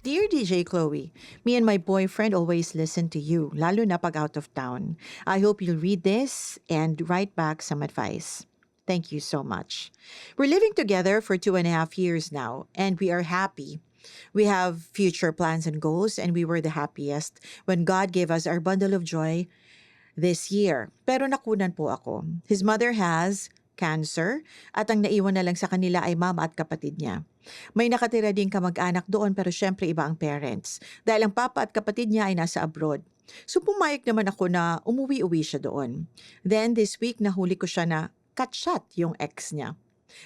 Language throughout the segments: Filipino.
Dear DJ Chloe, me and my boyfriend always listen to you, lalo na pag out of town. I hope you'll read this and write back some advice. Thank you so much. We're living together for 2.5 years now, and we are happy. We have future plans and goals, and we were the happiest when God gave us our bundle of joy this year. Pero nakunan po ako. His mother has cancer at ang naiwan na lang sa kanila ay mama at kapatid niya. May nakatira ding kamag-anak doon pero syempre iba ang parents dahil ang papa at kapatid niya ay nasa abroad. So pumayag naman ako na umuwi-uwi siya doon. Then this week nahuli ko siya na catshot yung ex niya.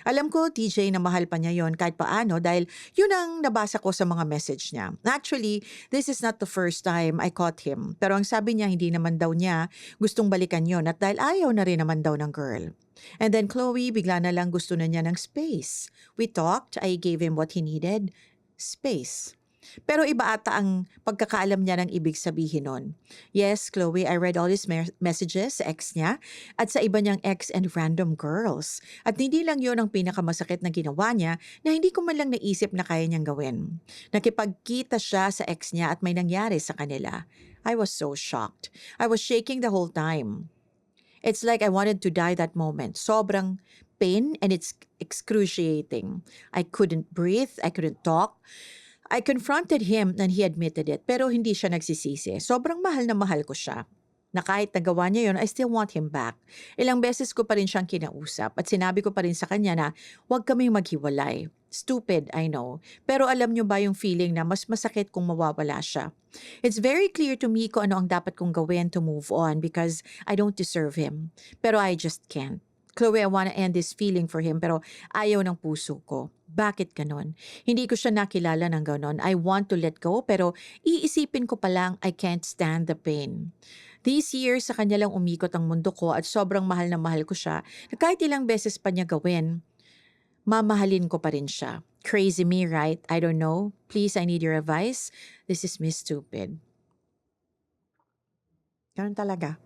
Alam ko, TJ, na mahal pa niya yon kahit paano dahil yun ang nabasa ko sa mga message niya. Actually, this is not the first time I caught him. Pero ang sabi niya, hindi naman daw niya gustong balikan yon at dahil ayaw na rin naman daw ng girl. And then Chloe, bigla na lang gusto na niya ng space. We talked, I gave him what he needed, space. Pero iba ata ang pagkakaalam niya ng ibig sabihin nun. Yes, Chloe, I read all his messages sa ex niya at sa iba niyang ex and random girls. At hindi lang yun ang pinakamasakit na ginawa niya na hindi ko man lang naisip na kaya niyang gawin. Nakipagkita siya sa ex niya at may nangyari sa kanila. I was so shocked. I was shaking the whole time. It's like I wanted to die that moment. Sobrang pain and it's excruciating. I couldn't breathe. I couldn't talk. I confronted him and he admitted it pero hindi siya nagsisisi. Sobrang mahal na mahal ko siya. Na kahit nagawa niya yun, I still want him back. Ilang beses ko pa rin siyang kinausap at sinabi ko pa rin sa kanya na huwag kaming maghiwalay. Stupid, I know. Pero alam niyo ba yung feeling na mas masakit kung mawawala siya? It's very clear to me kung ano ang dapat kong gawin to move on because I don't deserve him. Pero I just can't. Chloe, I wanna end this feeling for him pero ayaw ng puso ko. Bakit ganon? Hindi ko siya nakilala ng ganon. I want to let go pero iisipin ko pa lang I can't stand the pain. These years sa kanya lang umikot ang mundo ko at sobrang mahal na mahal ko siya na kahit ilang beses pa niya gawin, mamahalin ko pa rin siya. Crazy me, right? I don't know. Please, I need your advice. This is Miss Stupid. Ganun talaga.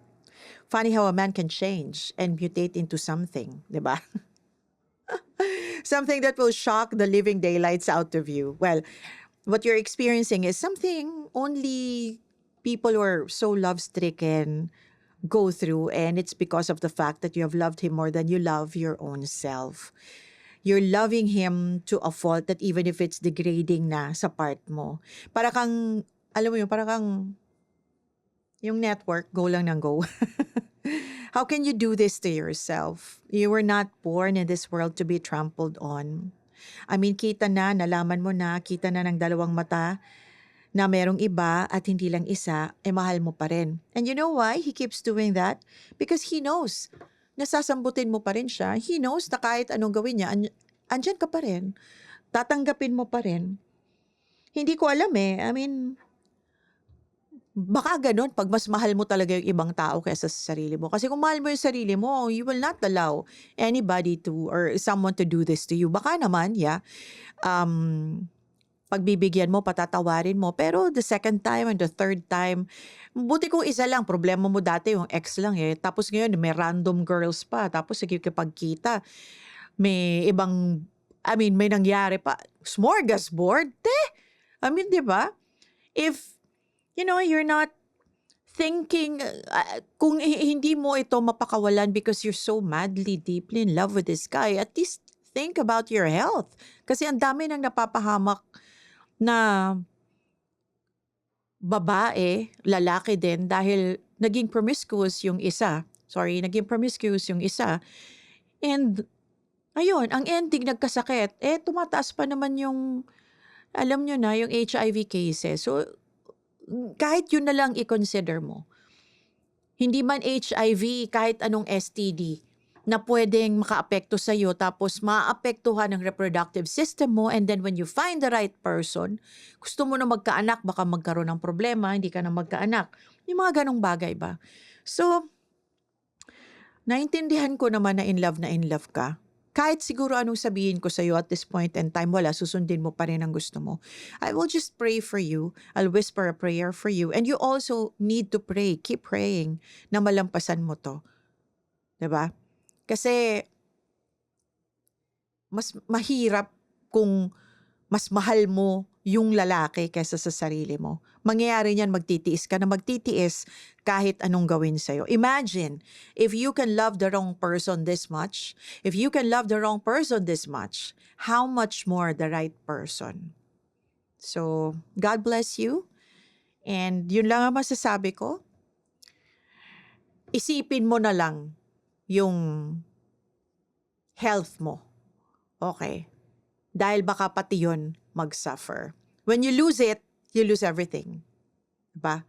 Funny how a man can change and mutate into something, di ba? Something that will shock the living daylights out of you. Well, what you're experiencing is something only people who are so love-stricken go through, and it's because of the fact that you have loved him more than you love your own self. You're loving him to a fault that even if it's degrading na sa part mo. Para kang, alam mo yun, para kang yung network, go lang ng go. How can you do this to yourself? You were not born in this world to be trampled on. I mean, kita na, nalaman mo na, kita na ng dalawang mata na merong iba at hindi lang isa, eh mahal mo pa rin. And you know why he keeps doing that? Because he knows. Nasasambutin mo pa rin siya. He knows na kahit anong gawin niya, andyan ka pa rin. Tatanggapin mo pa rin. Hindi ko alam eh. I mean, baka ganun pag mas mahal mo talaga yung ibang tao kaysa sa sarili mo. Kasi kung mahal mo yung sarili mo, you will not allow anybody to or someone to do this to you. Baka naman, yeah, pagbibigyan mo, patatawarin mo. Pero the second time and the third time, buti kung isa lang, problema mo dati yung ex lang eh. Tapos ngayon, may random girls pa. Tapos pagkita, may ibang, I mean, may nangyari pa. Smorgasbord, te! I mean, di ba? If you know, you're not thinking, kung hindi mo ito mapakawalan because you're so madly, deeply in love with this guy, at least think about your health. Kasi ang dami nang napapahamak na babae, lalaki din, dahil naging promiscuous yung isa. And, ayun, ang ending nagkasakit, tumataas pa naman yung, alam nyo na, yung HIV cases. So, kahit yun na lang i-consider mo. Hindi man HIV, kahit anong STD na pwedeng makaapekto sa'yo tapos maapektuhan ang reproductive system mo, and then when you find the right person, gusto mo na magkaanak, baka magkaroon ng problema, hindi ka na magkaanak. Yung mga ganong bagay ba? So, naintindihan ko naman na in love ka. Kahit siguro anong sabihin ko sa'yo at this point in time, wala, susundin mo pa rin ang gusto mo. I will just pray for you. I'll whisper a prayer for you. And you also need to pray. Keep praying na malampasan mo to. 'Di ba? Kasi mas mahirap kung mas mahal mo yung lalaki kaysa sa sarili mo. Mangyayari niyan, magtitiis ka na magtitiis kahit anong gawin sa'yo. Imagine, if you can love the wrong person this much, if you can love the wrong person this much, how much more the right person? So, God bless you. And yun lang ang masasabi ko. Isipin mo na lang yung health mo. Okay? Dahil baka pati yun mag-suffer. When you lose it, you lose everything. Diba?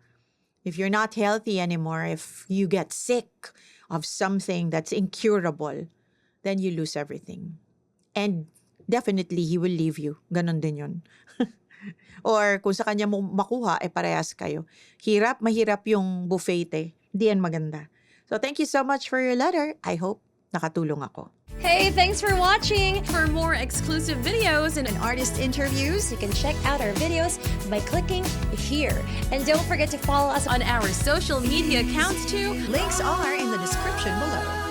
If you're not healthy anymore, if you get sick of something that's incurable, then you lose everything. And definitely, he will leave you. Ganon din yun. Or kung sa kanya mo makuha, parehas kayo. Mahirap yung buffet eh. Hindi yan maganda. So thank you so much for your letter. I hope nakatulong ako. Hey, thanks for watching! For more exclusive videos and Artist interviews, you can check out our videos by clicking here. And don't forget to follow us on our social media accounts too. Links are in the description below.